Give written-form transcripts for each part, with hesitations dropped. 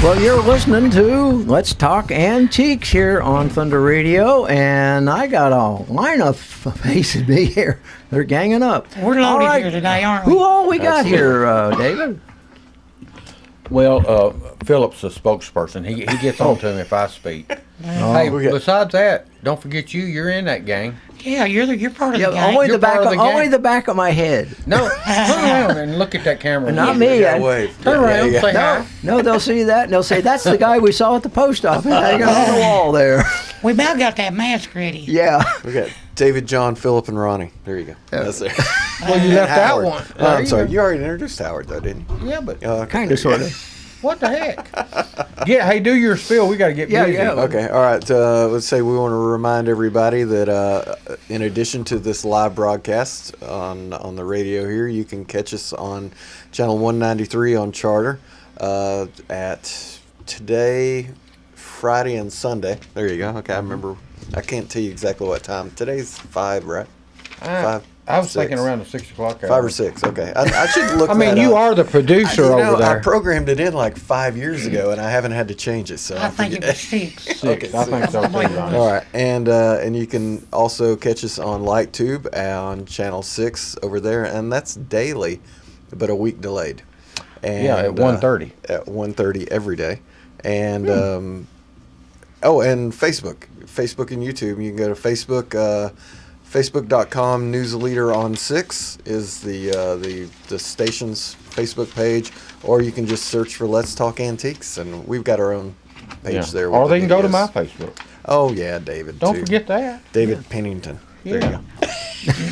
Well, you're listening to Let's Talk Antiques here on Thunder Radio, and I got a line of facing me here. They're ganging up. We're loaded here today, aren't we? Who all we got here, David? Well, Philip's the spokesperson. He gets on to him if I speak. Hey, besides that, don't forget you're in that gang. Yeah, you're part of the gang. Only You're the back part of of the gang. only the back of my head. No, turn around and look at that camera. Not me. Turn around, say hi. No, they'll see that and they'll say that's the guy we saw at the post office hanging on the wall there. We about got that mask ready. Yeah. We got David, John, Philip, and Ronnie. There you go. That's it. Well, you left out Howard. one. I'm sorry. You already introduced Howard, though, didn't you? Yeah, but Kind of, sort of. what the heck? Hey, do your spiel. We got to get busy. Yeah. Okay, all right. Let's say we want to remind everybody that in addition to this live broadcast on the radio here, you can catch us on channel 193 on Charter at today, Friday, and Sunday. There you go. Okay, I remember. I can't tell you exactly what time. Today's 5, right? 5. I was 6. thinking around the 6 o'clock hour. 5 or 6. Okay, I should look. I mean, that you up. are the producer over there. I programmed it in like 5 years ago, and I haven't had to change it. So I think it was 6. 6. Okay, I think so too, Ronnie. All right, and you can also catch us on LightTube on channel 6 over there, and that's daily, but a week delayed. And, Yeah, at 1:30. At 1:30 every day, and and Facebook and YouTube. You can go to Facebook. Facebook.com Newsleader on 6 is the station's Facebook page, or you can just search for Let's Talk Antiques, and we've got our own page there. Or with they the can go to videos. my Facebook. Oh yeah, David. Don't too. forget that. David Pennington. There you go.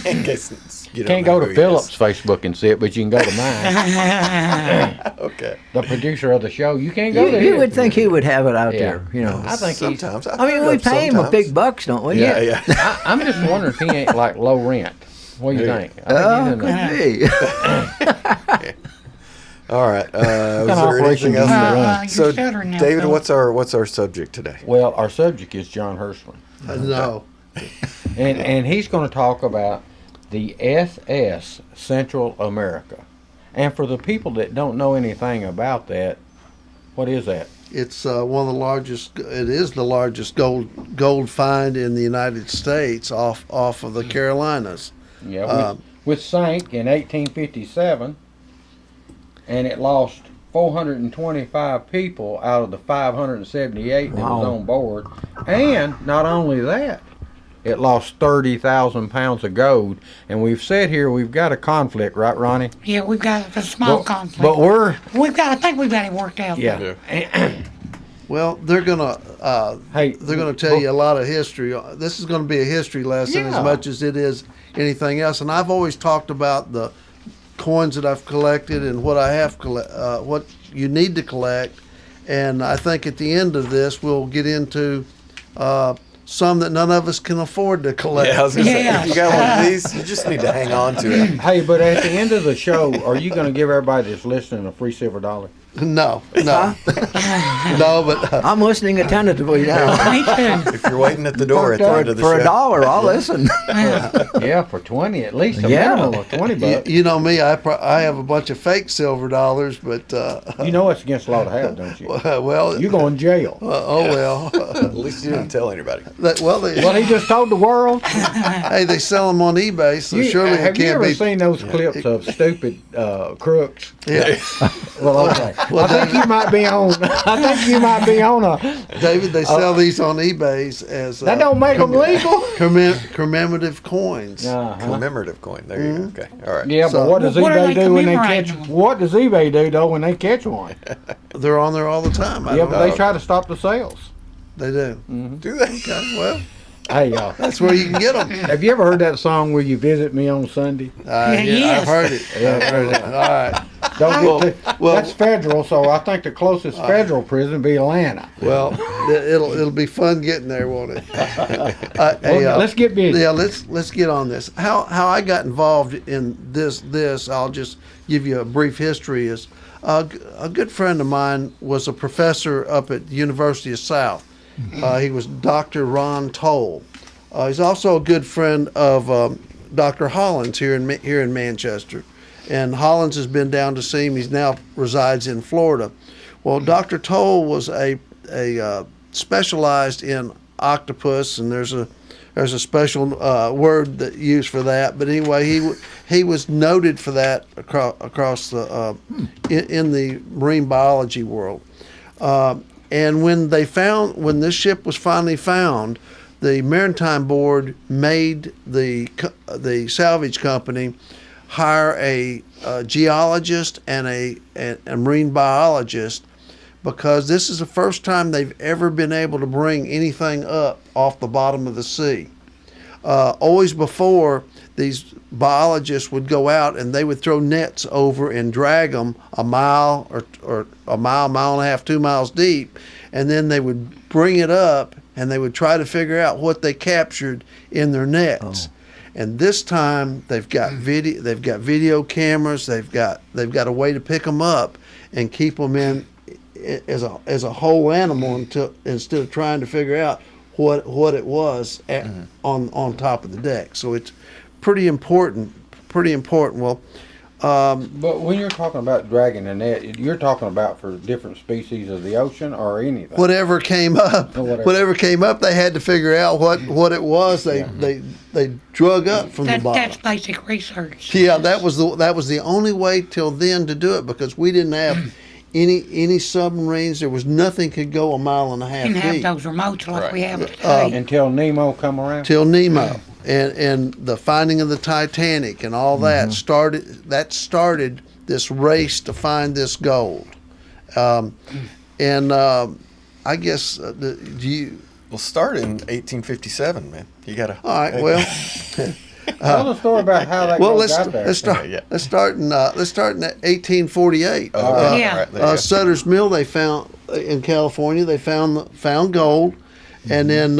In case you don't Can't know go who to he Philip's is. Facebook and see it, but you can go to mine. Okay. The producer of the show. You can't go to You his. would think he would have it out Yeah. there, you know. I think he's. Sometimes. I mean, we pay him a big bucks, don't we? Yeah. I'm just wondering if he ain't like low rent. What do you think? I think he's in the- Could be. All right. Was there operation anything else? do you run? You're So, stuttering now, David, Phil. what's our subject today? Well, our subject is John Hirschman, No. and he's going to talk about the SS Central America. And for the people that don't know anything about that, what is that? It's one of the largest. It is the largest gold find in the United States off of the Carolinas. Yeah, which sank in 1857, and it lost 425 people out of the 578 that was on board. And not only that, it lost 30,000 pounds of gold. And we've said here we've got a conflict, right, Ronnie? Yeah, we've got a small conflict. But we're I think we've got it worked out. yeah. Well, they're gonna Hey, tell you a lot of history. This is going to be a history lesson Yeah. as much as it is anything else. And I've always talked about the coins that I've collected and what I have what you need to collect. And I think at the end of this, we'll get into some that none of us can afford to collect. Yeah, I was gonna say, Yeah. if you got one of these, you just need to hang on to it. Hey, but at the end of the show, are you going to give everybody that's listening a free silver dollar? No, no, but I'm listening attentively now. Me too. If you're waiting at the door at the end of the For show. $1, I'll listen. Yeah, for 20, at least a Yeah. minimum of 20 bucks. you know me, I have a bunch of fake silver dollars, but You know it's against the law to have, don't you? well, You go in jail. oh well. At least you didn't tell anybody. Well, Well, he just told the world. hey, they sell them on eBay, so surely it have you can't ever be. seen those clips of stupid crooks? Yeah, Well, okay. I think you might be on. I think you might be on a. David, they sell these on eBay's as That don't make them legal. commemorative coins. Commemorative coin. There you go. Okay. All right. Yeah, So- but what does What are eBay they do when they commemorating catch? them? What does eBay do though when they catch one? They're on there all the time. I Yeah, don't but know. they try to stop the sales. They do. Do they? Okay, well, Hey, y'all. that's where you can get them. Have you ever heard that song "Will You Visit Me on Sunday"? Yes. I've heard it. Yeah. I've heard it. All right. Don't get too, well- that's federal, so I think the closest federal prison be Atlanta. Well, it'll be fun getting there, won't it? Well, let's get busy. Yeah, let's get on this. How I got involved in this I'll just give you a brief history. Is a good friend of mine was a professor up at the University of South. He was Dr. Ron Toll. He's also a good friend of Dr. Hollins here in Manchester, and Hollins has been down to see him. He's now resides in Florida. Well, Dr. Toll was a specialized in octopus, and there's a special word that used for that. But anyway, he was noted for that across the in the marine biology world. And when this ship was finally found, the Maritime Board made the salvage company hire a geologist and a marine biologist, because this is the first time they've ever been able to bring anything up off the bottom of the sea. Always before, these biologists would go out and they would throw nets over and drag them a mile or a mile and a half, 2 miles deep, and then they would bring it up and they would try to figure out what they captured in their nets. And this time they've got video cameras, they've got a way to pick them up and keep them in as a whole animal instead of trying to figure out what it was on top of the deck. So it's pretty important. Well, but when you're talking about dragging a net, you're talking about for different species of the ocean or anything. Whatever came up, they had to figure out what it was. They drug up from the bottom. That's basic research. Yeah, that was the only way till then to do it, because we didn't have any submarines. There was nothing could go a mile and a half Didn't deep. have those remotes like we have today. Until Nemo come around. Till Nemo and the finding of the Titanic and all that started this race to find this gold. I guess We'll start in 1857, man. You gotta. All right. Well, tell the story about how that gold got there. let's start in 1848. Yeah. Right, there you go. Sutter's Mill, they found in California. They found gold, and then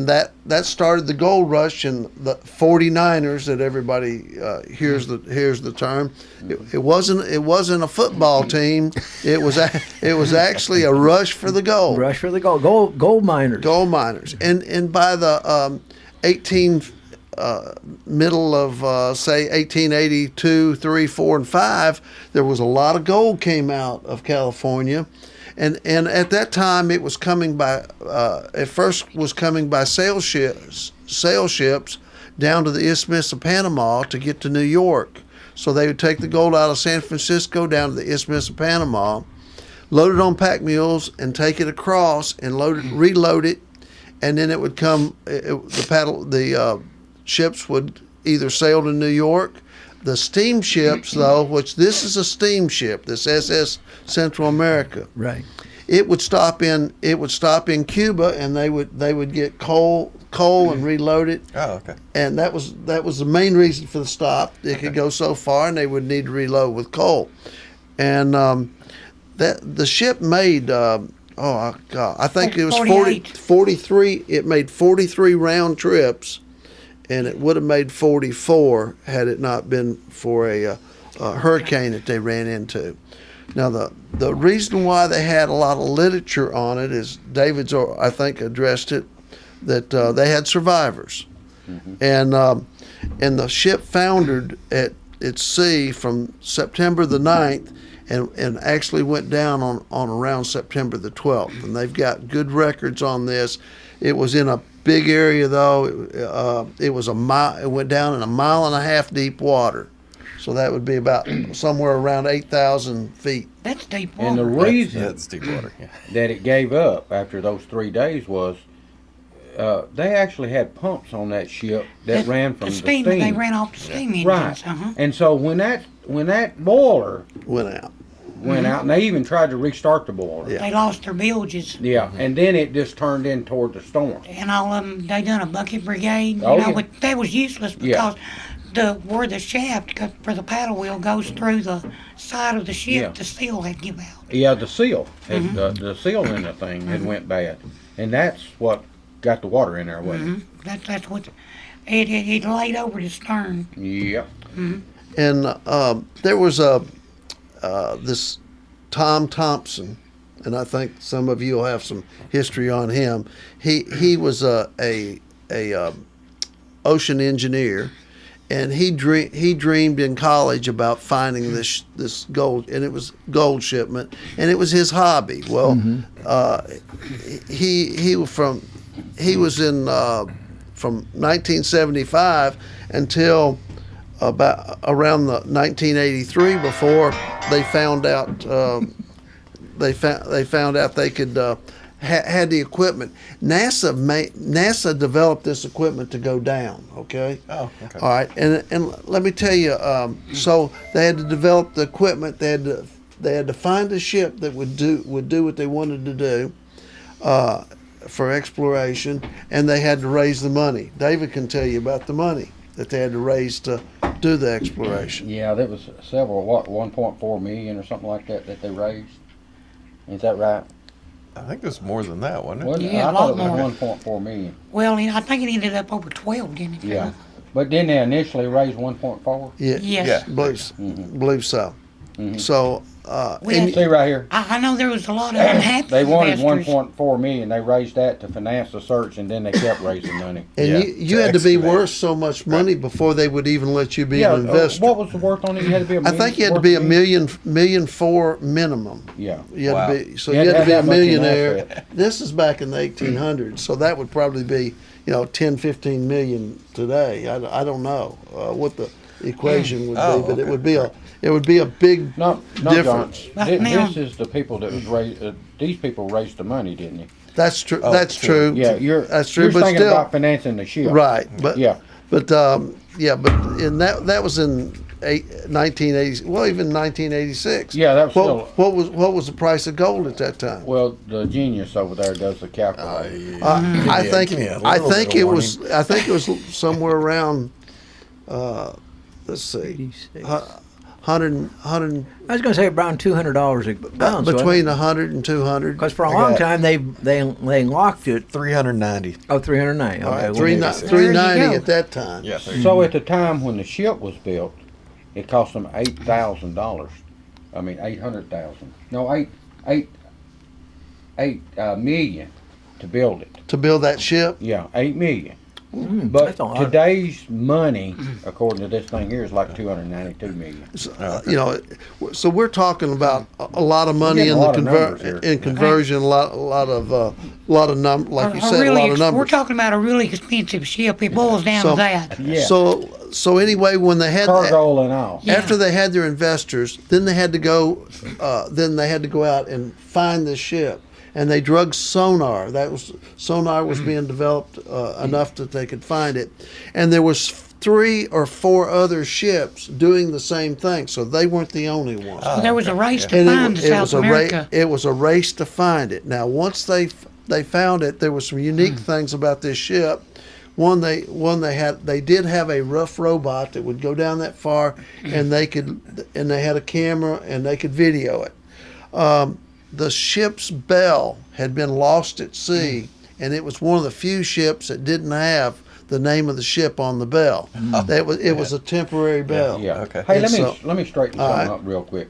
that started the gold rush, and the 49ers that everybody hears the term. It wasn't a football team. It was actually a rush for the gold. Rush for the gold miners. Gold miners, and by the middle of say 1882, 3, 4, and 5, there was a lot of gold came out of California. And at that time, it was coming by. At first, was coming by sail ships down to the Isthmus of Panama to get to New York. So they would take the gold out of San Francisco down to the Isthmus of Panama, load it on pack mules, and take it across and reload it, and then it would come. The ships would either sail to New York. The steamships, though, which this is a steamship, this SS Central America. Right. It would stop in Cuba, and they would get coal and reload it. Oh, okay. And that was the main reason for the stop. It could go so far, and they would need to reload with coal. And that the ship made I think it was 43. It made 43 round trips. And it would have made 44 had it not been for a hurricane that they ran into. Now, the reason why they had a lot of literature on it is David's, I think, addressed it, that they had survivors. And the ship foundered at sea from September the 9th and actually went down on around September the 12th. And they've got good records on this. It was in a big area, though. It was a mile. It went down in a mile and a half deep water, so that would be about somewhere around 8,000 feet. That's deep water. And the reason That's deep water. Yeah. that it gave up after those 3 days was they actually had pumps on that ship that ran from the steam. They ran off the steam engines. Right. Uh-huh. And so when that boiler Went out. went out, and they even tried to restart the boiler. Yeah. They lost their bilges. Yeah, and then it just turned in toward the storm. And all of them, they done a bucket brigade. Oh, yeah. But that was useless because where the shaft for the paddle wheel goes through the side of the ship, the seal had give out. Yeah, the seal, the seal in the thing had went bad, and that's what got the water in there, wasn't That's what it laid over the stern. it? Yeah. And there was this Tom Thompson, and I think some of you will have some history on him. He was a ocean engineer, and he dreamed in college about finding this gold, and it was gold shipment, and it was his hobby. Well, he was in from 1975 until about around the 1983 before they found out they found out they could had the equipment. NASA developed this equipment to go down. Okay. Oh, okay. All right, and let me tell you. So they had to develop the equipment. They had to find a ship that would do what they wanted to do for exploration, and they had to raise the money. David can tell you about the money that they had to raise to do the exploration. Yeah, there was several, 1.4 million or something like that they raised. Is that right? I think it was more than that, wasn't it? Wasn't it? Yeah, I a thought lot it more. was 1.4 million. Well, I think it ended up over 12, didn't it? Yeah. But didn't they initially raise 1.4? Yeah. Yes. Believe so. So We and had- See right here. I know there was a lot of unhappy They wanted investors. 1.4 million. They raised that to finance the search, and then they kept raising money. and Yeah, you to had to be excavate. worth so much money before they would even let you be an investor. what was the worth on it? You had to be a I million. think you had to worth be a of it? million four minimum. Yeah. You had Wow. to be so You you had had to to be a have that much in millionaire. asset. This is back in the 1800s, so that would probably be 10, 15 million today. I don't know what the equation would Oh, be, but okay. it would be a big No, difference. John. But now- This is the people that was raised. These people raised the money, didn't they? That's true. Oh, That's true. true. Yeah, that's true. You're But thinking still, about financing the ship, right? But Yeah. but in that was in 1980. Well, even 1986. Yeah, that was what was the price of gold at that time? Well, the genius over there does the calculator. I think give me a I little think bit it of was somewhere around let's see 86. 100 I was going to say around $200 a pound. between 100 and 200. Because for a I long got- time they locked it. 390. Oh, 309. All Okay, right, well, 390 There you go. at that time. Yeah. So at the time when the ship was built, it cost them $8,000. I mean, 800,000. No, eight million to build it. To build that ship. Yeah, 8 million. that's But a lot. today's money, according to this thing here, is like 292 million. So we're talking about a lot of money getting in a the lot of numbers here. conversion, a lot of number, like you said, a lot of We're numbers. talking about a really expensive ship. It boils down So- to that. Yeah. So anyway, when they had Cargo and all. Yeah. after they had their investors, then they had to go out and find the ship, and they drug sonar. Sonar was being developed enough that they could find it, and there was 3 or 4 other ships doing the same thing. So they weren't the only ones. There was a race to And find South America. it was a race to find it. Now, once they found it, there were some unique things about this ship. They did have a rough robot that would go down that far, and they had a camera and they could video it. The ship's bell had been lost at sea, and it was one of the few ships that didn't have the name of the ship on the bell. It was a temporary bell. Yeah. Okay. Hey, And let me straighten all something right. up real quick.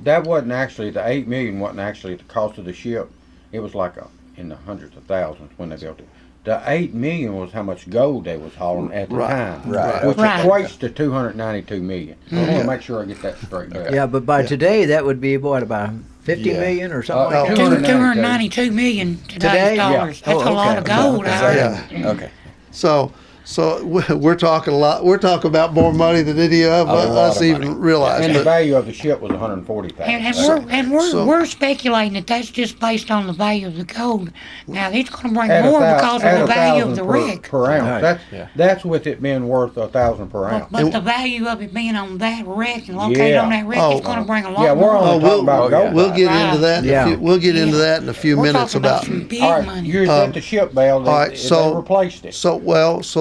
That wasn't actually the 8 million. Wasn't actually the cost of the ship. It was like in the hundreds of thousands when they built it. The 8 million was how much gold they was hauling at the time, Right. which Right. equates to 292 million. I want to make sure I get that straightened out. Yeah, but by today that would be what, about 50 Yeah. million or something Oh, like that? 292 $292 million Today? today's Yeah. dollars. That's Oh, a lot okay. of gold. Yeah. Okay. So we're talking a lot. We're talking about more money than any of lot us of even money. realize. And the But value of the ship was 140,000. We're speculating that that's just based on the value of the gold. Now it's going to bring At more a because at of the a value of thousand the per, wreck. per ounce. Right. That's with it being worth 1,000 per ounce. But the value of it being on that wreck and located Yeah. on that wreck is going to bring a lot Yeah, we're more. only talking about gold. we'll get Right. into that. Yeah. We'll get into that in a few We're minutes talking about about. some big All right, money. you was at the ship, Bale. They, all right, they so- replaced it. So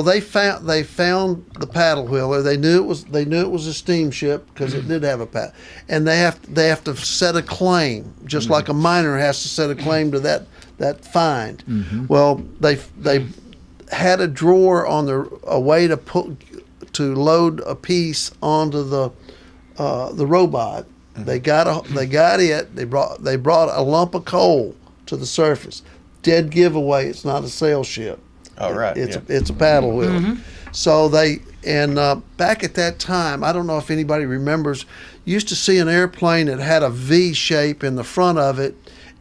they found the paddle wheeler. They knew it was a steamship because it did have a paddle, and they have to set a claim, just like a miner has to set a claim to that find. Well, they had a drawer on a way to load a piece onto the robot. They got it. They brought a lump of coal to the surface. Dead giveaway. It's not a sail ship. All right. It's yeah. it's a paddle wheel. So they back at that time, I don't know if anybody remembers, used to see an airplane that had a V shape in the front of it,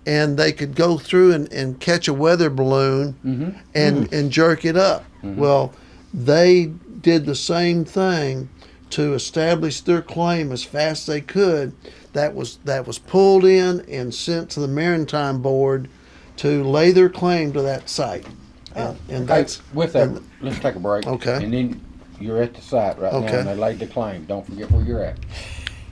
and they could go through and catch a weather balloon and jerk it up. Well, they did the same thing to establish their claim as fast as they could. That was pulled in and sent to the Maritime Board to lay their claim to that site. And that's with that. Let's take a break. Okay. And then you're at the site right now, Okay. and they laid the claim. Don't forget where you're at.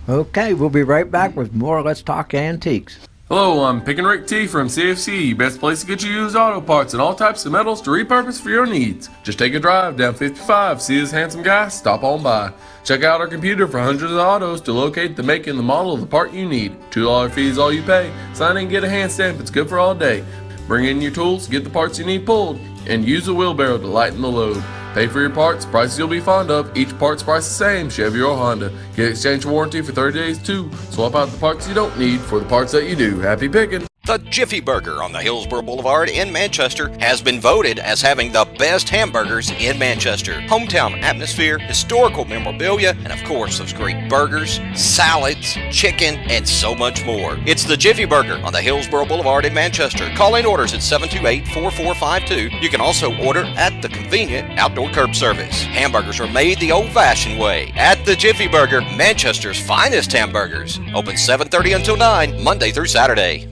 Okay, we'll be right back with more Let's Talk Antiques. Hello, I'm Pick and Rick T from CFC, best place to get you used auto parts and all types of metals to repurpose for your needs. Just take a drive down 55, see this handsome guy, stop on by. Check out our computer for hundreds of autos to locate the make and the model of the part you need. $2 fee is all you pay. Sign in and get a hand stamp, it's good for all day. Bring in your tools, get the parts you need pulled, and use a wheelbarrow to lighten the load. Pay for your parts, prices you'll be fond of. Each part's price the same, Chevy or Honda. Get exchange warranty for 30 days too. Swap out the parts you don't need for the parts that you do. Happy picking! The Jiffy Burger on the Hillsborough Boulevard in Manchester has been voted as having the best hamburgers in Manchester. Hometown atmosphere, historical memorabilia, and of course those great burgers, salads, chicken, and so much more. It's the Jiffy Burger on the Hillsborough Boulevard in Manchester. Call in orders at 728-4452. You can also order at the convenient outdoor curb service. Hamburgers are made the old-fashioned way at the Jiffy Burger, Manchester's finest hamburgers. Open 7:30 until 9, Monday through Saturday.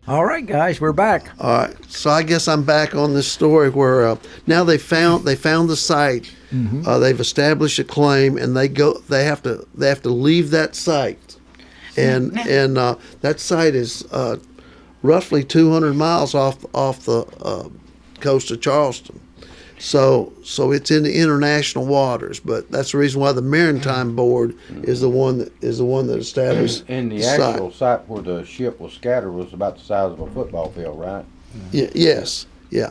All right, guys, we're back. All right, so I guess I'm back on this story where now they found the site. They've established a claim, and they have to leave that site, and that site is roughly 200 miles off the coast of Charleston. So it's in the international waters, but that's the reason why the Maritime Board is the one that established And the site. actual site where the ship was scattered was about the size of a football field, right? Yeah, yes, yeah,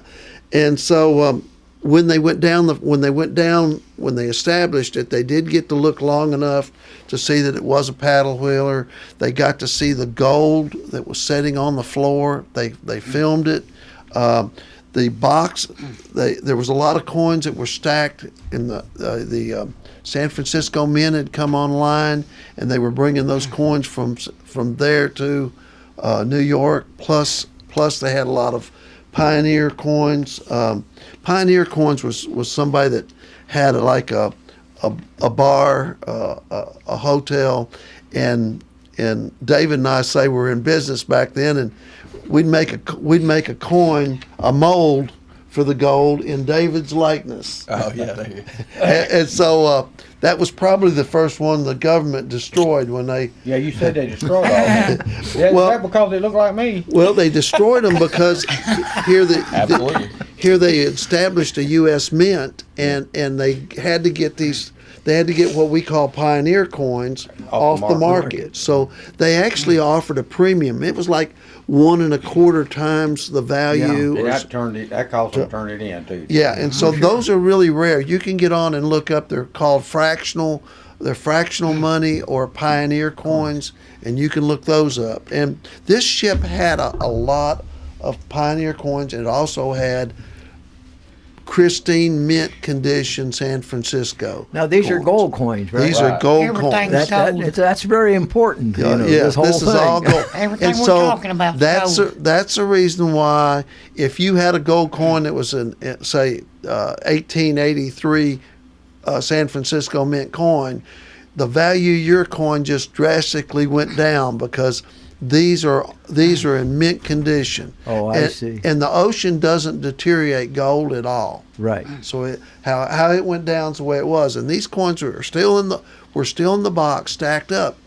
and so when they established it, they did get to look long enough to see that it was a paddle wheeler. They got to see the gold that was sitting on the floor. They filmed it. The box, there was a lot of coins that were stacked, and the San Francisco Mint had come online, and they were bringing those coins from there to New York. Plus they had a lot of Pioneer coins. Pioneer coins was somebody that had like a bar, a hotel, and David and I say we were in business back then, and we'd make a coin, a mold for the gold in David's likeness. Oh yeah, there you go. and so that was probably the first one the government destroyed when they. Yeah, you said they destroyed all of them. Yeah, Well- is that because they look like me? Well, they destroyed them because Absolutely. here they established a U.S. Mint, and they had to get these. They had to get what we call Pioneer coins off the market. So they actually offered a premium. It was like 1 1/4 times the value. And or that caused them to turn it in too. Yeah, and so those are really rare. You can get on and look up. They're called fractional. They're fractional money or Pioneer coins, and you can look those up. And this ship had a lot of Pioneer coins, and it also had pristine mint condition San Francisco. Now, these are coins. gold coins, right? These are gold Everything coins. That's very important. Yeah, This whole this thing. is all gold. Everything And we're so talking about is that's gold. that's a reason why if you had a gold coin that was in say 1883 San Francisco Mint coin, the value of your coin just drastically went down because these are in mint condition. Oh, I see. And the ocean doesn't deteriorate gold at all. Right. So how it went down is the way it was, and these coins were still in the box stacked up,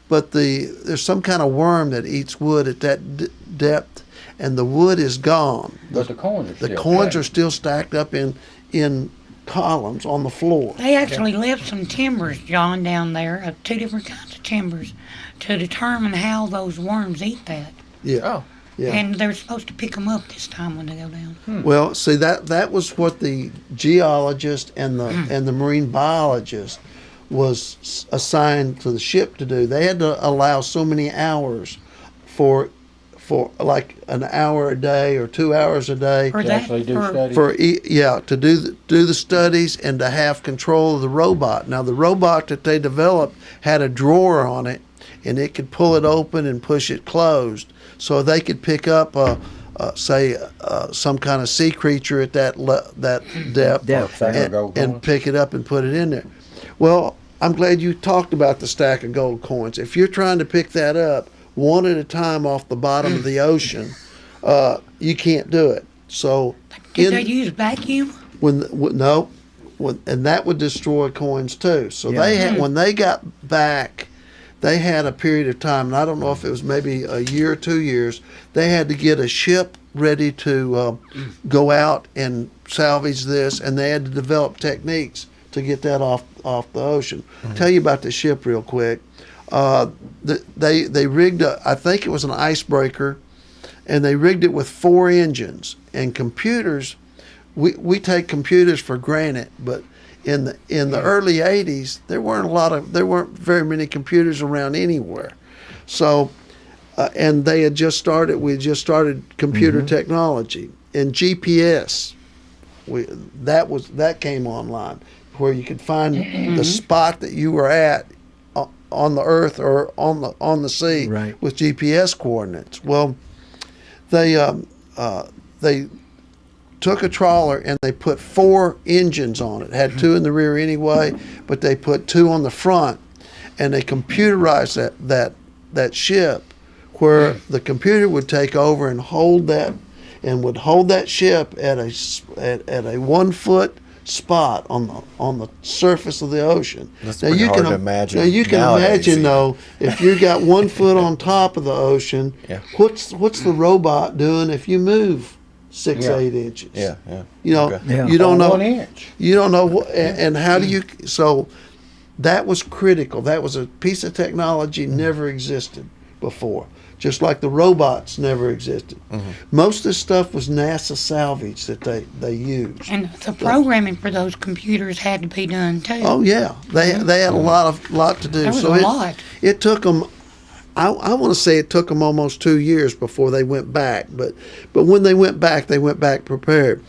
but there's some kind of worm that eats wood at that depth, and the wood is gone. But the coins are The still coins stacked. are still stacked up in columns on the floor. They actually left some timbers, John, down there, of 2 different kinds of timbers, to determine how those worms eat that. Yeah. Oh. Yeah. And they're supposed to pick them up this time when they go down. Well, see that was what the geologist and the marine biologist was assigned to the ship to do. They had to allow so many hours for for like an hour a day or 2 hours a day For To that, actually do for- studies. to do the studies and to have control of the robot. Now the robot that they developed had a drawer on it, and it could pull it open and push it closed, so they could pick up some kind of sea creature at that depth, Stack of gold and coins. pick it up and put it in there. Well, I'm glad you talked about the stack of gold coins. If you're trying to pick that up one at a time off the bottom of the ocean, you can't do it. So Did they use vacuum? and that would destroy coins too. So they had, when they got back, they had a period of time, and I don't know if it was maybe a year or 2 years. They had to get a ship ready to go out and salvage this, and they had to develop techniques to get that off the ocean. Tell you about the ship real quick. They rigged I think it was an icebreaker, and they rigged it with 4 engines and computers. We take computers for granted, but in the early 80s there weren't very many computers around anywhere. So and we had just started computer technology and GPS. That came online, where you could find the spot that you were at on the earth or on the sea, Right. with GPS coordinates. Well, they took a trawler and they put 4 engines on it. It had 2 in the rear anyway, but they put 2 on the front, and they computerized that ship, where the computer would take over and hold that ship at a 1 foot spot on the surface of the ocean. That's pretty hard to imagine Now you can nowadays, imagine though, if you got 1 foot on top of the ocean, Yeah. what's the robot doing if you move 6-8 inches? Yeah. You know, Okay. Yeah. you don't On know. 1 inch. You don't know what, and how do you? So that was critical. That was a piece of technology never existed before. Just like the robots never existed. Most of this stuff was NASA salvage that they used. And the programming for those computers had to be done too. Oh yeah, they had a lot to do. There was so a lot. It took them. I want to say it took them almost 2 years before they went back. But when they went back prepared.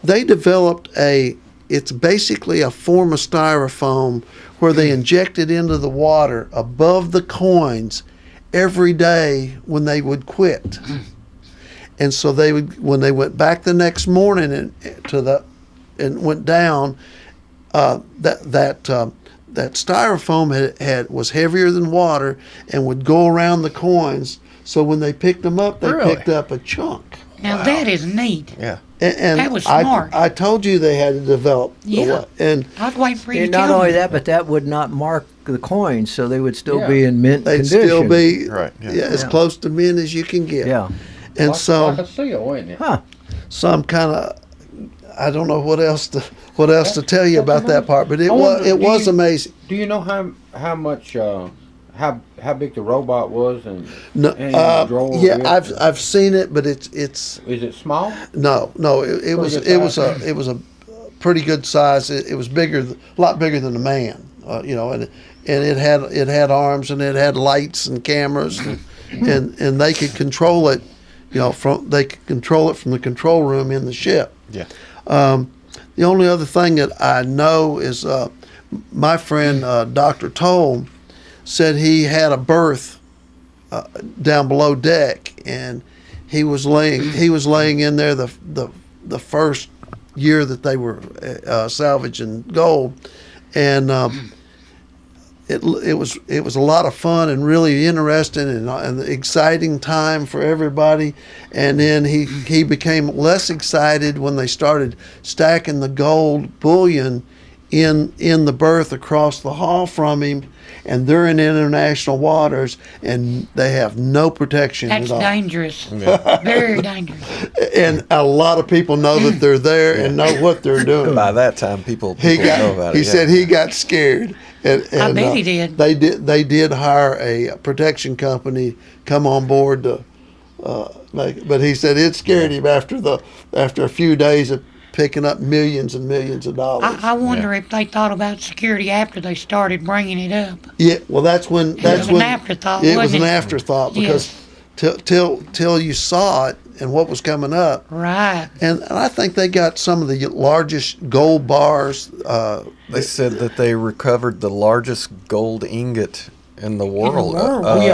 They developed it's basically a form of styrofoam where they injected into the water above the coins every day when they would quit. And so when they went back the next morning and went down, that styrofoam was heavier than water and would go around the coins. So when they picked them up, they Really? picked up a chunk. Now that is neat. Yeah. And That was smart. I told you they had to develop. Yeah. And I was waiting for you And to not tell only me. that, but that would not mark the coins, so they would still Yeah. be in mint they'd condition. still be Right, yeah. as Yeah. close to mint as you can get. Yeah. And Like a seal, isn't it? Huh. So I'm kind of, I don't know what else to tell you about that part, but it I wonder, was do you- amazing. Do you know how much how big the robot was and No, the drawer? yeah, is? I've seen it, but it's Is it small? no, it was good it was a pretty good size. It was a lot bigger than a man, and it had arms and it had lights and cameras, and they could control it, from the control room in the ship. Yeah. The only other thing that I know is my friend Dr. Toll said he had a berth down below deck, and he was laying in there the first year that they were salvaging gold, and it was a lot of fun and really interesting and exciting time for everybody. And then he became less excited when they started stacking the gold bullion in the berth across the hall from him, and they're in international waters and they have no protection That's at all. dangerous. Very dangerous. And a lot of people know that they're there and know what they're doing. By that time, people know about it. He yeah. said he got scared. And, I bet he did. They did hire a protection company come on board to, but he said it scared him after a few days of picking up millions and millions of dollars. I wonder if they thought about security after they started bringing it up. Yeah, well, that's when was an afterthought, It was wasn't an it? afterthought because Yes. till you saw it and what was coming up. Right. And I think they got some of the largest gold bars. They said that they recovered the largest gold ingot in the world.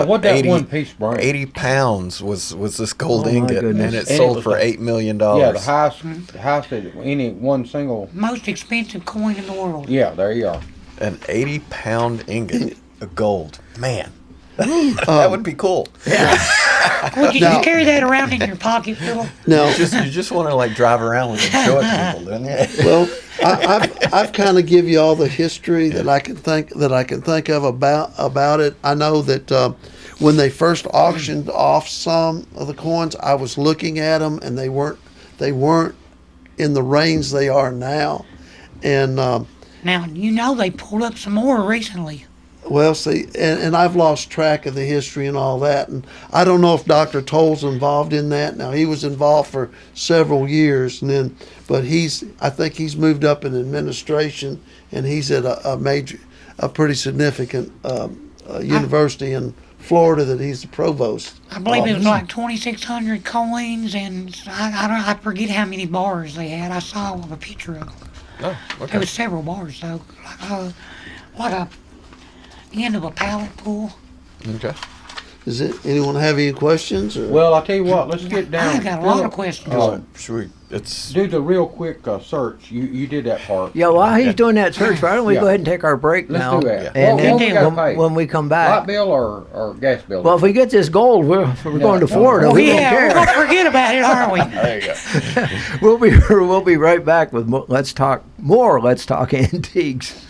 What that 80 one piece brought? 80 pounds was this gold Oh, my ingot, goodness. and it And sold it was for a- $8 million. Yeah, the highest that any one single. Most expensive coin in the world. Yeah, there you are. An 80-pound ingot of gold. Man, that would be cool. Would you just carry that around in your pocket, Philip? Now, You just want to like drive around with it and show it to people, don't you? well, I've kind of give you all the history that I can think of about it. I know that when they first auctioned off some of the coins, I was looking at them, and they weren't in the range they are now. And Now, you know they pulled up some more recently. well, see, and I've lost track of the history and all that, and I don't know if Dr. Toll's involved in that. Now, he was involved for several years, but I think he's moved up in administration, and he's at a pretty significant university in Florida that he's the provost. I believe it was like 2,600 coins, and I forget how many bars they had. I saw a picture of them. Oh, There okay. was several bars, though, like a end of a pallet pool. Okay. Does anyone have any questions? Or? Well, I tell you what, let's get down. I got a lot of questions. Should we? It's Do the real quick search. You did that part. Yeah, while he's doing that search, why don't we Yeah. go ahead and take our break Let's now? do that. And What then we gotta pay? when we come Light back, bill or gas bill? well, if we get this gold, we're going to Yeah. Florida. Oh, We don't yeah, we're care. going to forget about it, aren't we? there you go. We'll be right back with Let's Talk Antiques.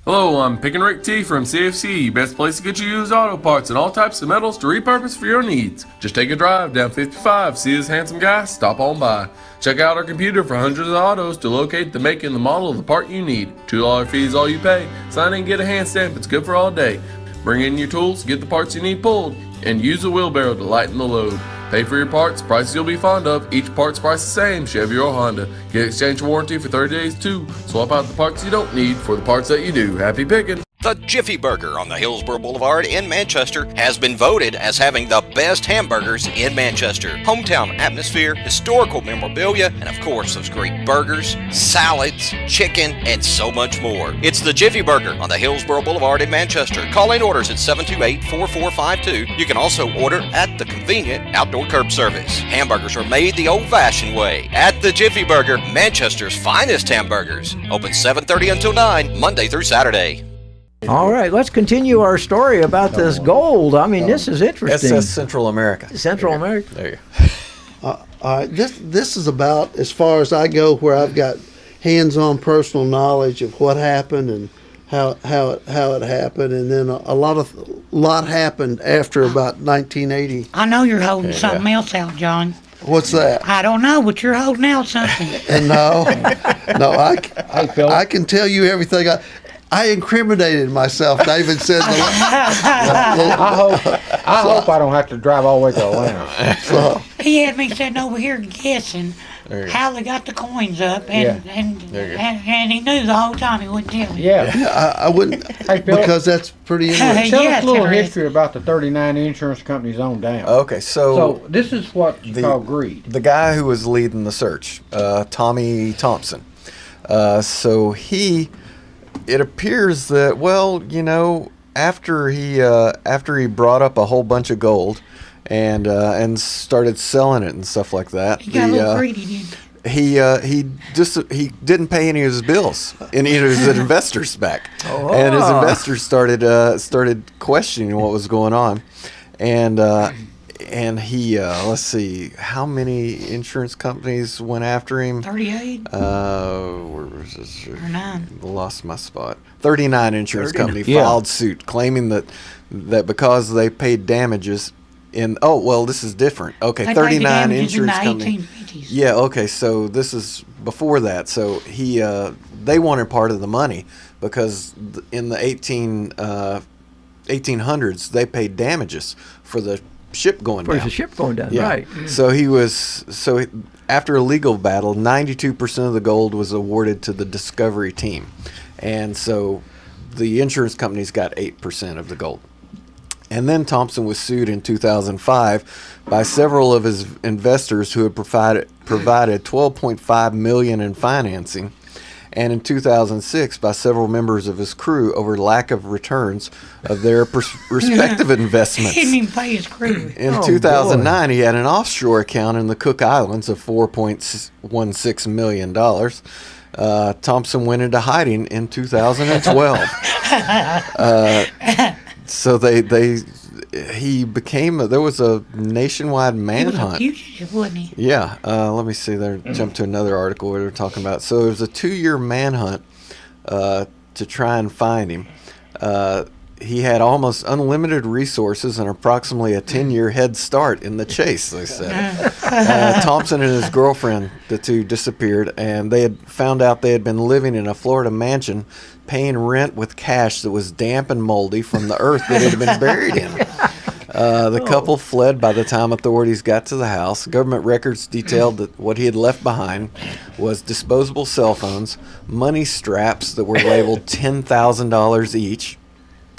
Hello, I'm Pick and Rick T from CFC, best place to get you used auto parts and all types of metals to repurpose for your needs. Just take a drive down 55, see this handsome guy, stop on by. Check out our computer for hundreds of autos to locate the make and the model of the part you need. $2 fee is all you pay. Sign in and get a hand stamp, it's good for all day. Bring in your tools, get the parts you need pulled, and use a wheelbarrow to lighten the load. Pay for your parts, prices you'll be fond of. Each part's price the same, Chevy or Honda. Get exchange warranty for 30 days too. Swap out the parts you don't need for the parts that you do. Happy picking! The Jiffy Burger on the Hillsborough Boulevard in Manchester has been voted as having the best hamburgers in Manchester. Hometown atmosphere, historical memorabilia, and of course those great burgers, salads, chicken, and so much more. It's the Jiffy Burger on the Hillsborough Boulevard in Manchester. Call in orders at 728-4452. You can also order at the convenient outdoor curb service. Hamburgers are made the old-fashioned way at the Jiffy Burger, Manchester's finest hamburgers. Open 7:30 until 9, Monday through Saturday. All right, let's continue our story about this gold. I mean, this is interesting. SS Central America. Central America. There you go. All right, this is about as far as I go, where I've got hands-on personal knowledge of what happened and how it happened, and then a lot happened after about 1980. I know you're holding something else out, John. What's that? I don't know, but you're holding out something. And no, I can tell you everything. I incriminated myself. David said I hope I don't have to drive all the way to Atlanta. He had me sitting over here guessing There you go. how they got the coins up, and Yeah. There you go. and he knew the whole time he wouldn't tell me. Yeah. I wouldn't, Hey, Phil. because that's pretty interesting. Tell Yeah, us a little it's history about the 39 insurance companies on down. Okay, So this is what you the- call greed. the guy who was leading the search, Tommy Thompson. It appears that, well, you know, after he brought up a whole bunch of gold and started selling it and stuff like that, He got a little greedy, didn't he? he didn't pay any of his bills, any of his investors back, Oh. and his investors started questioning what was going on, and he let's see, how many insurance companies went after him? 38 Where was this? or 9. Lost my spot. 39 insurance 39. company Yeah. filed suit claiming that because they paid damages this is different. Okay, They paid the 39 damages in the insurance company. 1850s. Yeah, okay, so this is before that. So they wanted part of the money because in the 1800s they paid damages for the ship going Where's down. the ship going down? Yeah. Right. So after a legal battle, 92% of the gold was awarded to the Discovery team, and so the insurance companies got 8% of the gold. And then Thompson was sued in 2005 by several of his investors who had provided $12.5 million in financing, and in 2006 by several members of his crew over lack of returns of their respective investments. He didn't even pay his crew. In 2009, he had an offshore account in the Cook Islands of $4.16 million. Thompson went into hiding in 2012. So there was a nationwide He was a manhunt. fugitive, wasn't he? Yeah, let me see there. Jump to another article where they're talking about. So it was a 2-year manhunt to try and find him. He had almost unlimited resources and approximately a 10-year head start in the chase, they said. Thompson and his girlfriend, the two, disappeared, and they had found out they had been living in a Florida mansion paying rent with cash that was damp and moldy from the earth that it had been buried in. The couple fled by the time authorities got to the house. Government records detailed that what he had left behind was disposable cell phones, money straps that were labeled $10,000 each,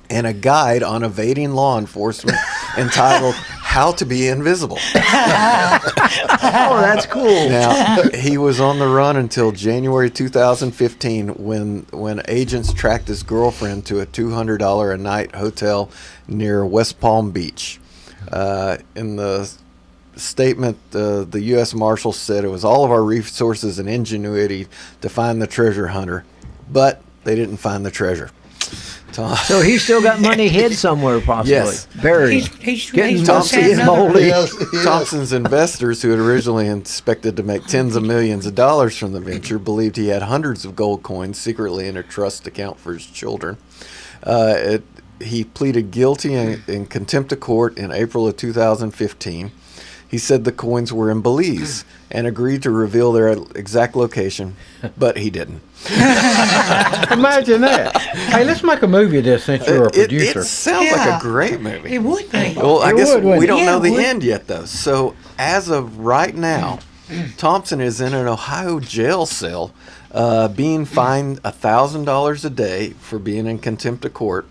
and a guide on evading law enforcement entitled How to Be Invisible. Oh, that's cool. Now, he was on the run until January 2015 when agents tracked his girlfriend to a $200 a night hotel near West Palm Beach. In the statement, the U.S. Marshals said it was all of our resources and ingenuity to find the treasure hunter, but they didn't find the treasure. So he's still got money hid somewhere, possibly. Yes. Buried. He's Getting Thompson musty and moldy. Yes. Thompson's investors, who had originally expected to make tens of millions of dollars from the venture, believed he had hundreds of gold coins secretly in a trust account for his children. He pleaded guilty in contempt of court in April of 2015. He said the coins were in Belize and agreed to reveal their exact location, but he didn't. Imagine that. Hey, let's make a movie of this since you're a producer. It sounds like Yeah. a great movie. It would be. Well, I It guess would, wouldn't we it? don't Yeah, know it the would. end yet, though. So, as of right now, Thompson is in an Ohio jail cell, being fined $1,000 a day for being in contempt of court,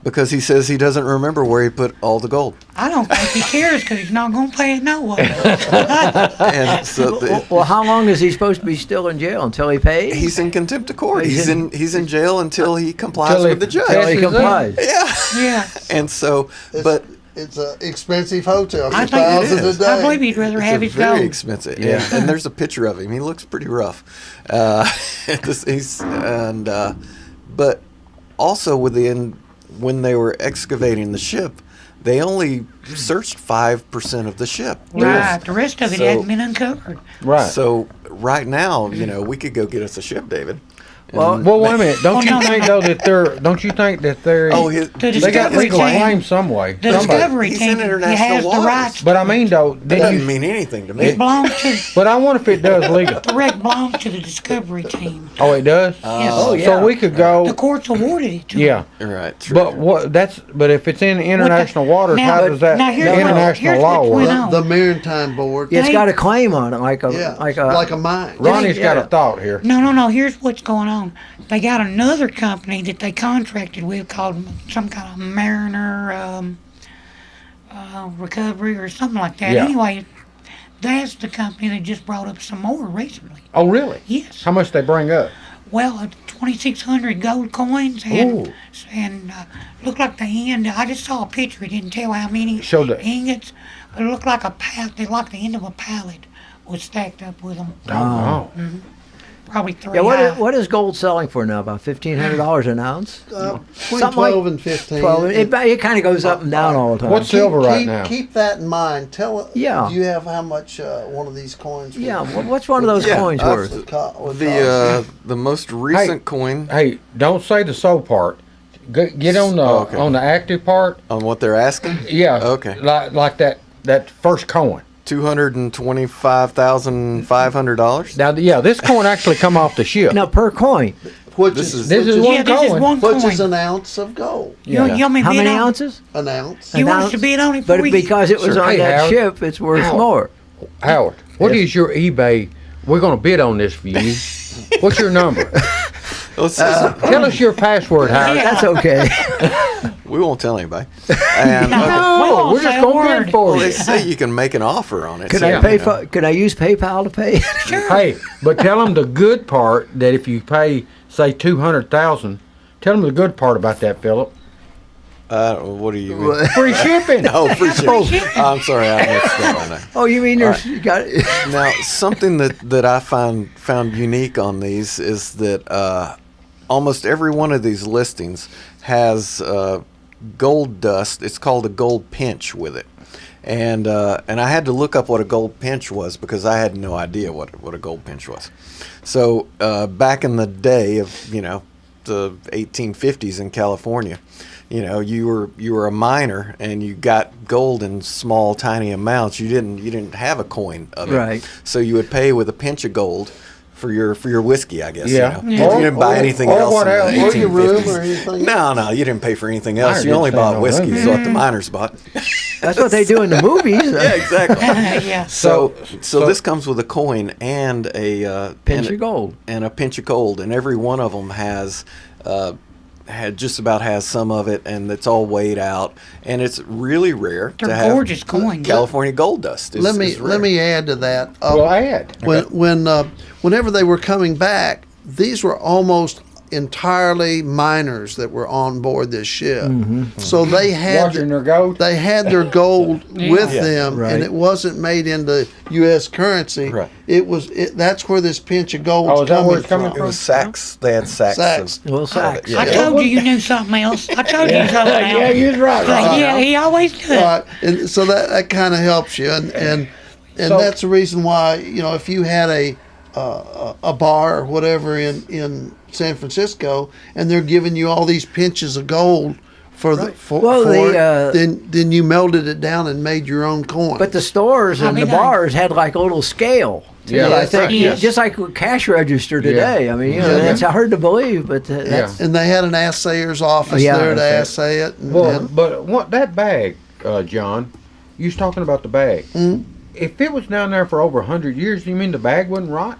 because he says he doesn't remember where he put all the gold. I don't think he cares because he's not going to pay it no way. And so Well, how long is he supposed to be still in jail until he pays? he's in contempt of court. He's He's in jail until he complies Till he- with the judge. Until he Yes, he's complies. Yeah. Yeah. And so, but It's an expensive hotel. I think $1,000 it is. a day. I believe he'd rather have it's his very gold. expensive. Yeah. And there's a picture of him. He looks pretty rough. But also when they were excavating the ship, they only searched 5% of the ship. Right. The rest of it So- hadn't been uncovered. Right. So right now, we could go get us a ship, David. Well, Well, wait a minute. Don't no, you think though that they're? Don't you think that they're? Oh, The they got Discovery legal team- claim some way. The Somebody. Discovery He's team in international has the waters. rights. But I mean though, That did doesn't you? mean anything to me. It belongs to But I wonder if it does legal. the wreck belongs to the Discovery team. Oh, it does. Yes. Oh, yeah. So we could The go. courts awarded it to Yeah. Right. True. But what? That's. But if it's in international waters, now- how does that now here's what- international here's law what's work? going on. The Maritime Board. it's They- got a claim on it, like a Yeah, like like a. a mine. Ronnie's got Yeah. a thought here. No. Here's what's going on. They got another company that they contracted with called some kind of Mariner Recovery or something like that. Yeah. Anyway, that's the company that just brought up some more recently. Oh, really? Yes. How much they bring up? Well, 2,600 gold coins and looked like the end. I just saw a picture. It didn't tell how many Showed the- ingots, but it looked like a pallet. Like the end of a pallet was stacked up with them. Oh. Probably three. Yeah, high. what is gold selling for now? About $1,500 an ounce. Between Something like 12 and 15. 12. It kind of goes up and down all the time. What's silver right now? Keep that in mind. Yeah. Do you have how much one of these coins? would- Yeah, what's one of those Yeah, coins worth? would cost? The most recent coin Hey, don't say the soul part. Get on the okay. on the active part. on what they're asking. Yeah. Okay. Like that first coin. $225,500. Now, yeah, this coin actually come off the ship. No, per coin. Which This is, This is which one Yeah, this is coin. one which coin. is an ounce of gold. You want me to How bid many on it? ounces? An ounce. You An want us ounce? to bid on it But for you? because it was Sure. on Hey, that Howard. ship, it's worth Howard. more. Howard, what is your eBay? We're going to bid on this for you. What's your number? Let's Tell us your password, Howard. That's okay. We won't tell anybody. And No, we're just going bid for they you. say you can make an offer on it. Could so, I pay you know. for? Could I use PayPal to pay? Hey, but tell them the good part that if you pay, say, $200,000, tell them the good part about that, Philip. What do you mean? Free shipping. Oh, for sure. I'm sorry, I missed that one there. Oh, you mean there's you got? Now, something that I found unique on these is that almost every one of these listings has gold dust. It's called a gold pinch with it, and I had to look up what a gold pinch was because I had no idea what a gold pinch was. So back in the day of the 1850s in California, you were a miner and you got gold in small, tiny amounts. You didn't have a coin of it, Right. So you would pay with a pinch of gold for your whiskey, I guess. Yeah. You didn't buy anything else. what in the else? Or your room 1850s. or anything? No, you didn't pay for anything else. Miner You only didn't bought pay no whiskey. room. Is what the miners bought. That's what they do in the movies. Yeah, exactly. Yeah. So So- this comes with a coin and a Pinch and, of gold. and a pinch of gold, and every one of them has just about has some of it, and it's all weighed out, and it's really rare They're to have gorgeous coins. California gold dust. Let me add to that. Well, add. Whenever they were coming back, these were almost entirely miners that were on board this ship. So they had Washing their gold. they had their gold with Yeah. them, Right. and it wasn't made into U.S. currency. Right. That's where this pinch of gold Oh, is that where coming it's coming from. It was sacks. They had sacks. Sacks. Well, sacks. Yeah. I told you knew something else. I told you something else. Yeah, you're right. Yeah, he always does. Right, and so that kind of helps you, and So- that's the reason why if you had a bar or whatever in San Francisco, and they're giving you all these pinches of gold for Well, it, then you melted it down and made your own coin. But the stores and the mean, bars had like a little scale. Yeah, I that's think right. Yes. just like with cash register today. I mean, that's hard to believe, but that's and they had an assayer's office Yeah, there to that's assay it. And, Well, and- but what that bag, John, you was talking about the bag. If it was down there for over 100 years, do you mean the bag wouldn't rot?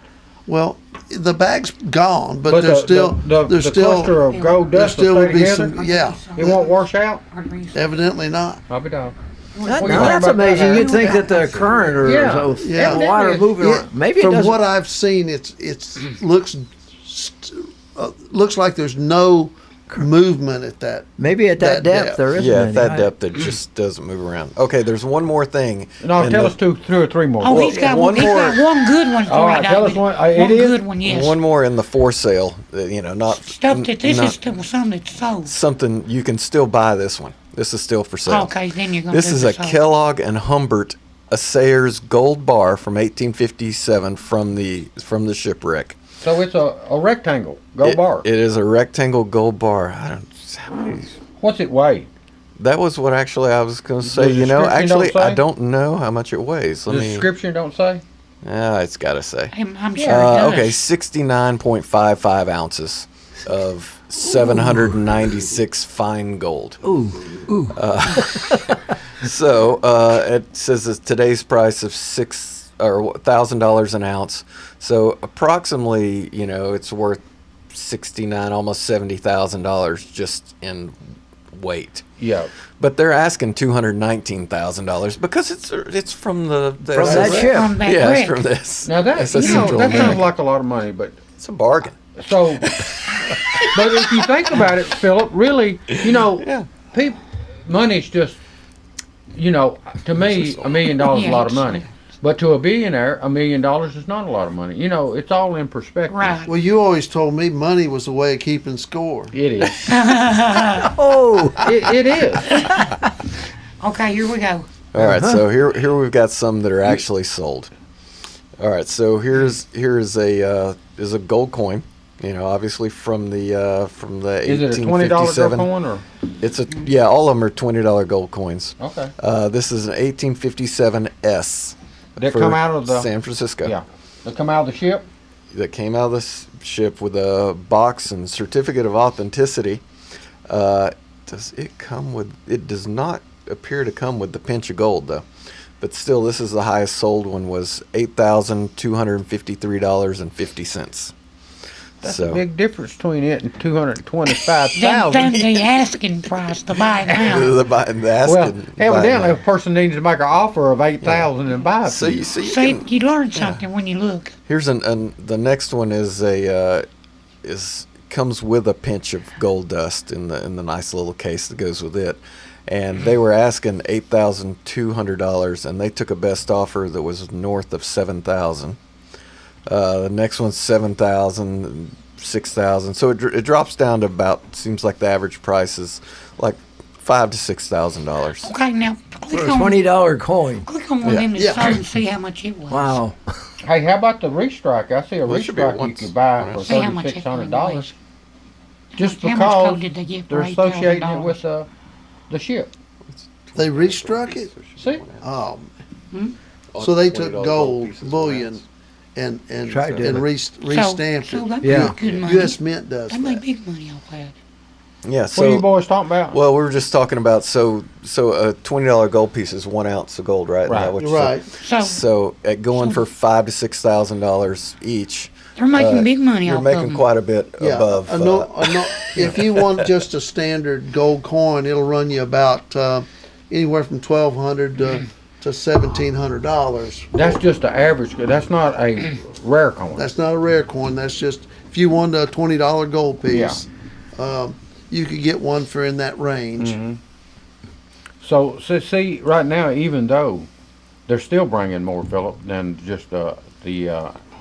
well, the bag's gone, but, there's the, still the there's cluster still of gold there dust will still stay would be together? some yeah. It won't wash out? Evidently not. I'll be dog. That, Well, now you that's talking about amazing. that, You'd think that the current or Yeah. so Yeah. the water moving Yeah, around. Maybe it from doesn't. what I've seen, looks like there's no movement at that. Maybe at that that depth depth. there isn't Yeah, any. at that depth, it just doesn't move around. Okay, there's one more thing. No, And tell the- us two or three more. Oh, he's got one one. He's more. got one good one for All you, right, tell us David. one. One It is? good one, yes. One more in the for sale. Not Stuff that this not is still something that's sold. something you can still buy. This one. This is still for sale. Okay, then you're gonna. This do is the a sold. Kellogg and Humbert Assayer's gold bar from 1857 from the shipwreck. So it's a rectangle gold bar. It is a rectangle gold bar. I don't. How many? What's it weigh? That was what actually I was going to say. The You know, description actually, don't say? I don't know how much it weighs. Let The me. description don't say? It's got to say. I'm sure it does. Okay, 69.55 ounces of 796 fine gold. Ooh. So it says that today's price of $1,000 an ounce. So approximately, it's worth almost $70,000 just in weight. Yeah. But they're asking $219,000 because it's from the From that ship. From that Yeah, it's wreck. from this. Now that It's a Central that sounds American. like a lot of money, but It's a bargain. so. But if you think about it, Philip, really, Yeah. money's just, to me, $1 million is a lot of money. But to a billionaire, $1 million is not a lot of money. It's all in perspective. Right. Well, you always told me money was a way of keeping score. It is. Oh. It is. Okay, here we go. All right, so here we've got some that are actually sold. All right, so here's a gold coin. Obviously from the Is it a $20 gold 1857. coin or? It's all of them are $20 gold coins. Okay. This is an 1857 S. That for come out of the San Francisco. Yeah. They come out of the ship. That came out of the ship with a box and certificate of authenticity. Does it come with? It does not appear to come with the pinch of gold though. But still, this is the highest sold one was $8,253.50. That's So- a big difference between it and Then 225,000. the asking price to buy it now. the asking. Well, evidently, buy a person needs to make an offer of 8,000 and buy it. So you see, See, you learn something when you look. here's the next one is comes with a pinch of gold dust in the nice little case that goes with it. And they were asking $8,200, and they took a best offer that was north of 7,000. The next one's 7,000, 6,000. So it drops down to about, seems like the average price is like $5,000 to $6,000. Okay, now For click a on $20 coin. click on one of them Yeah. and see how much it was. Wow. Hey, how about the restrike? I see a Well, it should be restrike you once- could buy for See how much it $3,600. was. Just How much because gold did they get for they're associating it $8,000? with the ship. They restruck it. See? Oh, so they took $20 gold pieces of bullion brass. and Tried to. restamped so it. they Yeah. make good money. U.S. Mint does They make that. big money off that. Yeah. What are you So boys talking about? well, we were just talking about so a $20 gold piece is 1 ounce of gold, right? Isn't that Right. what you said? Right. So So at going for $5,000 to $6,000 each, they're making big money you're off of making them. quite a bit Yeah. above. If you want just a standard gold coin, it'll run you about anywhere from $1,200 to $1,700. That's just the average. That's not a rare coin. That's not a rare coin. That's just if you wanted a $20 gold piece, you could get one for in that range. So see, right now, even though they're still bringing more, Philip, than just the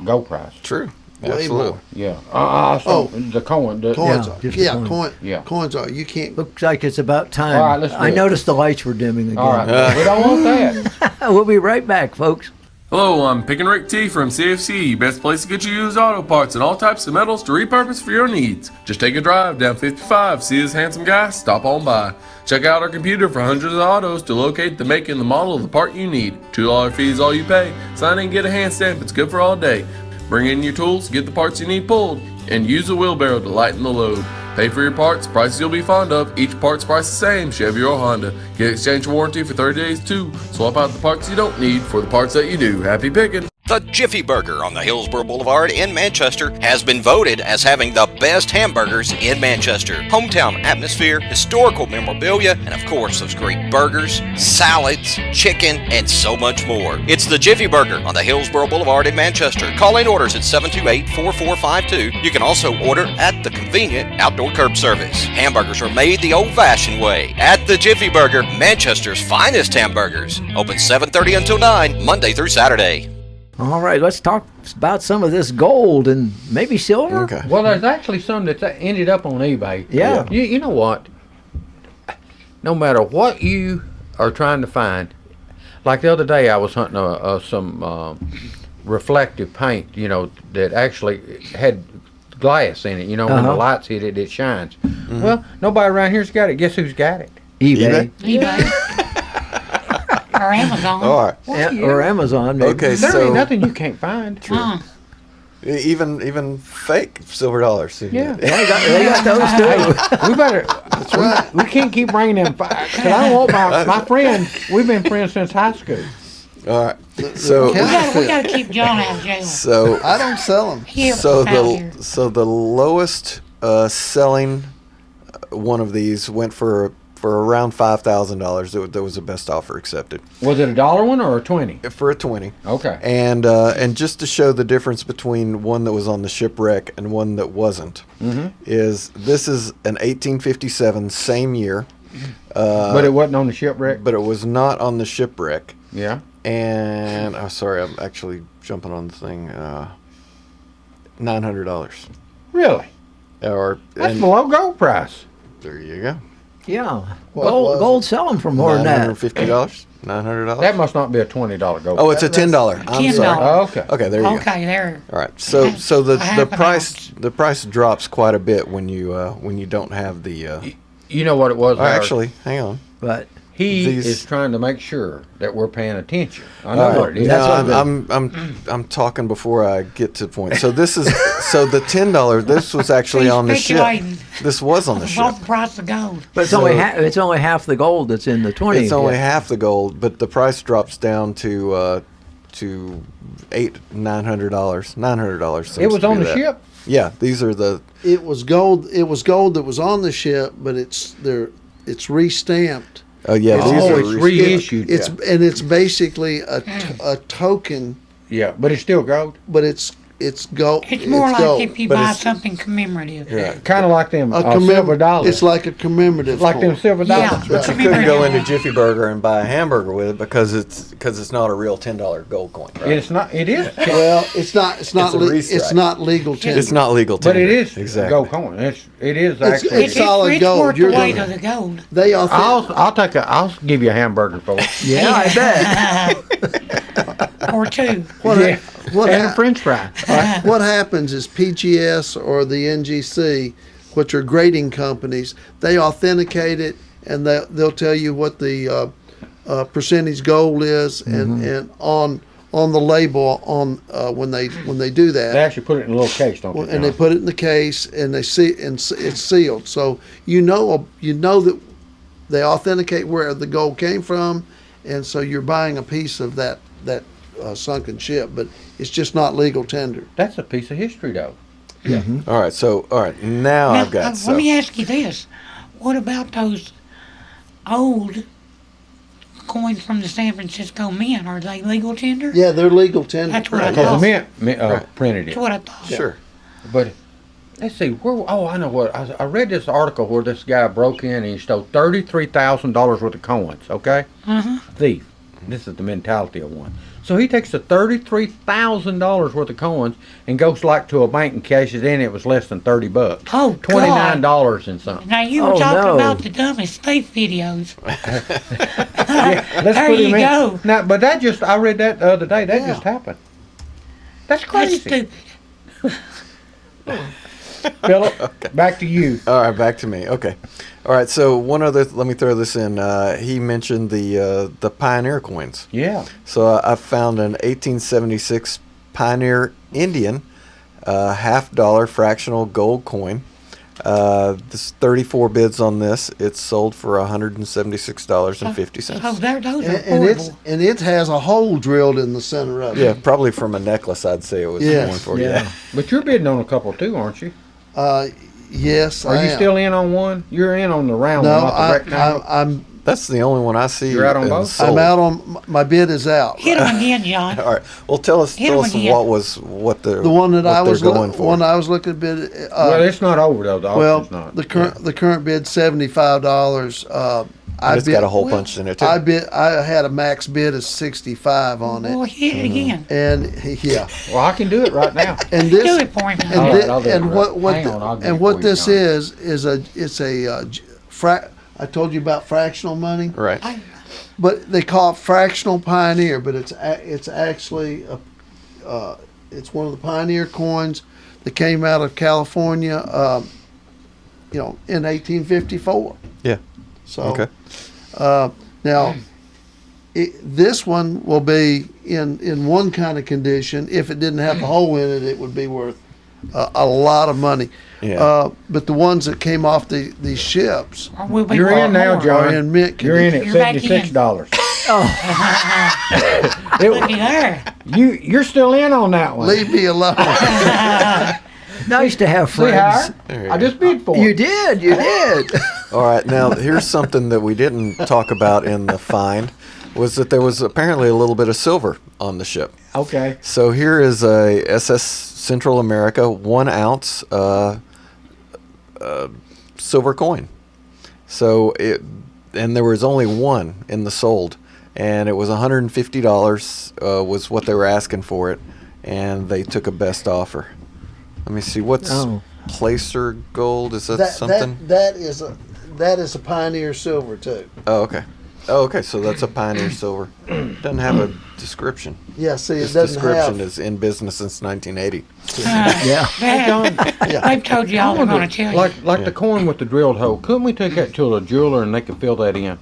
gold price. True. Way Absolutely. more. Yeah. I saw Oh. the coin. Coins Yeah, are. just a Yeah, coin. Yeah. coins are. You can't. Looks like it's about time. All right, let's do I it. noticed the lights were dimming again. All right. We don't want that. We'll be right back, folks. Hello, I'm Pick and Rick T from CFC, best place to get you used auto parts and all types of metals to repurpose for your needs. Just take a drive down 55, see this handsome guy, stop on by. Check out our computer for hundreds of autos to locate the make and the model of the part you need. $2 fee is all you pay. Sign in and get a hand stamp, it's good for all day. Bring in your tools, get the parts you need pulled, and use a wheelbarrow to lighten the load. Pay for your parts, prices you'll be fond of. Each part's price the same, Chevy or Honda. Get exchange warranty for 30 days too. Swap out the parts you don't need for the parts that you do. Happy picking! The Jiffy Burger on the Hillsborough Boulevard in Manchester has been voted as having the best hamburgers in Manchester. Hometown atmosphere, historical memorabilia, and of course those great burgers, salads, chicken, and so much more. It's the Jiffy Burger on the Hillsborough Boulevard in Manchester. Call in orders at 728-4452. You can also order at the convenient outdoor curb service. Hamburgers are made the old-fashioned way at the Jiffy Burger, Manchester's finest hamburgers. Open 7:30 until 9, Monday through Saturday. All right, let's talk about some of this gold and maybe silver. Okay. Well, there's actually some that ended up on eBay. Yeah. You know what? No matter what you are trying to find, like the other day I was hunting some reflective paint, that actually had glass in it. When the lights hit it, it shines. Well, nobody around here's got it. Guess who's got it? eBay. eBay. Or Amazon. All right. Or Amazon, maybe. Okay, There so ain't nothing you can't find. even fake silver dollars. Yeah. They got those too. We better. That's right. We can't keep bringing them. Cause I don't want my friend. We've been friends since high school. All right. So We gotta keep John out of jail. so I don't sell them. He so out here. the lowest selling one of these went for around $5,000. That was the best offer accepted Was it $1 one or a 20? for a 20. Okay. And just to show the difference between one that was on the shipwreck and one that wasn't, is this is an 1857, same year, But it wasn't on the shipwreck. but it was not on the shipwreck. Yeah. And I'm sorry, I'm actually jumping on the thing. $900. Really? Or That's and below gold price. there you go. Yeah. What was Gold selling for more than that. $950. $900. That must not be a $20 gold. Oh, it's a $10. I'm $10. sorry. Oh, okay. Okay, there you go. Okay, there. All right. So the half an price drops quite a bit when you don't have the. You know what it was? Oh, Howard? actually, hang on. But he these- is trying to make sure that we're paying attention. I know what it is. That's what I'm talking before I get to the point. So this is so the $10. This was actually He's on the ship. speculating. This was on the ship. Above the price of gold. but it's So- only half the gold that's in the 20. It's only half the gold, but the price drops down to $900. $900. It was on the ship. Yeah, these are the. It was gold. It was gold that was on the ship, but it's restamped. Oh yeah, these Oh, are it's reissued. It's and it's basically a token, Yeah, but it's still gold. but it's gold. It's more like gold. if you But buy it's- something commemorative. Yeah. Kind of like them A silver dollars. It's like a commemorative. like them coin. silver Yeah. dollars. But you couldn't go into Jiffy Burger and buy a hamburger with it because it's not a real $10 gold coin. Right? It's not. It is. Well, it's not. It's not. a It's restrike. not legal tender. It's not legal. But it tender. is exactly. gold coin. It is It's- actually. it's solid it's gold. worth You're the weight gonna- of the gold. They all. I'll give you a hamburger for it. Yeah, I bet. Or two. What, Yeah. what, And a hap- French fry. what happens is PGS or the NGC, which are grading companies, they authenticate it and they'll tell you what the percentage gold is, and on the label when they do that. They actually put it in a little case, don't they? And they John? put it in the case, and they see, and it's sealed. So you know that they authenticate where the gold came from, and so you're buying a piece of that sunken ship, but it's just not legal tender. That's a piece of history, though. All right. Now I've got. Let me ask you this: what about those old coins from the San Francisco Mint? Are they legal tender? Yeah, they're legal tender. That's what I Because thought. the mint printed That's it. what I thought. Sure. But let's see. I know what. I read this article where this guy broke in and he stole $33,000 worth of coins. Okay. Thief. This is the mentality of one. So he takes the $33,000 worth of coins and goes like to a bank and cashes in. It was less than $30. Oh, God. $29 and something. Now you were Oh, talking no. about the dumbest thief videos. Yeah, let's There put you him in. go. Now, but I read that the other day. That Yeah. just happened. That's That's crazy. stupid. Philip, back to you. All right, back to me. Okay. All right. So one other. Let me throw this in. He mentioned the Pioneer coins. Yeah. So I found an 1876 Pioneer Indian $50 fractional gold coin. This 34 bids on this. It's sold for $176.50. Oh, those are And portable. it has a hole drilled in the center of it. Yeah, probably from a necklace. I'd say it was Yes. going for. Yeah. But you're bidding on a couple too, aren't you? Yes, Are I you am. still in on one? You're in on the round No, one, not the rectangle. I'm That's the only one I see. You're out on and both? sold. I'm out on my bid is out. Hit them again, John. All right. Well, tell us Hit 'em again. what The one that what I they're was going for. one I was looking to bid. Well, it's not over though. The Well, auction's not. the current bid $75. And it's got a hole punched in it too. I had a max bid of 65 on Well, it, hit it again. and yeah, Well, I can do it right now. and Do this it for him. and, All thi- right, I'll do it and right. what Hang on, I'll do it and for what you, this John. is I told you about fractional money, right. but they call it fractional pioneer, but it's actually it's one of the pioneer coins that came out of California, in 1854. Yeah. So Okay. now this one will be in one kind of condition. If it didn't have the hole in it, it would be worth a lot of money. Yeah. But the ones that came off these ships Or we'll be You're worth in now, more. John. are in mint You're in at You're back in. $76. Looky there. You're still in on that one. Leave me alone. Nice to have See, Howard? friends. There you I go. just bid for You it. did. You did. All right. Now here's something that we didn't talk about in the find was that there was apparently a little bit of silver on the ship. Okay. So here is a SS Central America 1 ounce silver coin. So and there was only one in the sold, and it was $150 was what they were asking for it, and they took a best offer. Let me see, what's Oh. placer gold? Is that something? that is a pioneer silver too. Oh, okay. Oh, okay. So that's a Pioneer silver. Doesn't have a description. Yeah, see, This it doesn't description have. is in business since 1980. Yeah. They've told you all they're going to tell you. Like the coin with the drilled hole. Couldn't we take that to a jeweler and they could fill that in?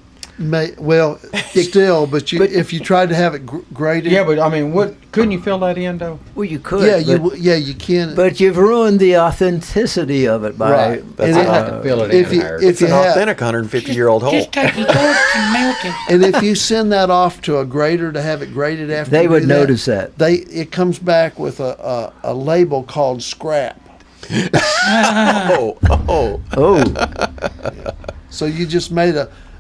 Well, still, but if you tried to have it graded, Yeah, but I mean, couldn't you fill that in though? Well, you could. yeah, but, you can. But you've ruined the authenticity of it by. Right. That's And I'd have to fill it if in. you- Howard. if It's an you have- authentic 150-year-old hole. Just take your torch and melt it. and if you send that off to a grader to have it graded after, They you would do notice that. it comes back with a label called scrap. Oh. Oh, So you just made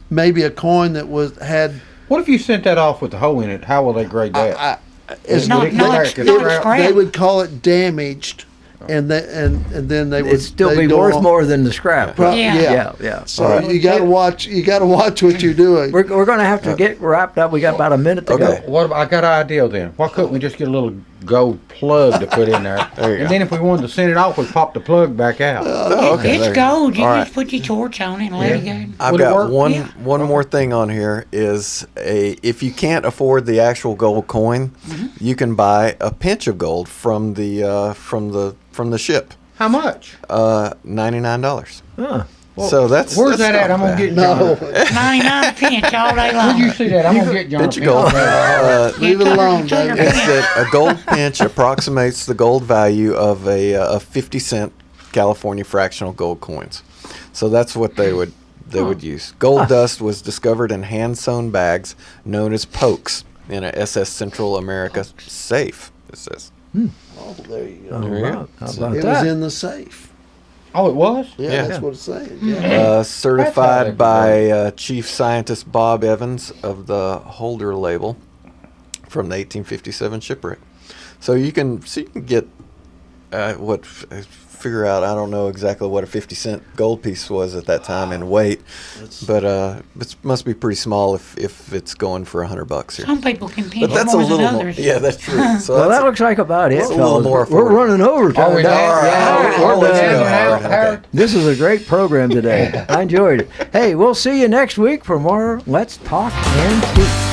maybe a coin that had. What if you sent that off with the hole in it? How will they grade that? It's Not- Would it not- crack? not It's scrap. They would call it damaged, and then they would it'd still they'd be go worth on- more than the scrap. Yeah. Yeah. So All right. you got to watch. You got to watch what you're doing. We're going to have to get wrapped up. We got about a minute to Okay. go. What about, I got an idea then. Why couldn't we just get a little gold plug to put in there? There you And go. then if we wanted to send it off, we'd pop the plug back out. Oh, okay. It's there you gold. You All just put your torch on it and let it go. I've Would it got work? one Yeah. one more thing on here is if you can't afford the actual gold coin, you can buy a pinch of gold from the ship. How much? $99. Huh. So that's Where's that's that at? not I'm gonna bad. get No, John. 99 pinch all day Where'd you long. see that? I'm gonna get John. Pinch a of gold. leave it alone, Take your David. It's that a gold pinch approximates the gold value of a 50-cent California fractional gold coins. So that's what they would use. Gold dust was discovered in hand-sewn bags known as pokes in a SS Central America safe. It says. Oh, there you go. There you go. How about It that? was in the safe. Oh, it was? Yeah, Yeah. that's what it's saying. Yeah. Certified That's by Chief Scientist Bob Evans of the Holder label from the 1857 shipwreck. So you can get figure out. I don't know exactly what a 50-cent gold piece was at that time in weight, but it must be pretty small if it's going for $100 here. Some people can But pinch that's a more than little more. others. Yeah, that's true. So Well, that's that looks like about it, that's a little fellas. more We're affordable. running over time. Are we Now. done? Yeah, we're we're done. done. Howard. Howard? This is a great program today. I enjoyed it. Hey, we'll see you next week for more Let's Talk Antiques.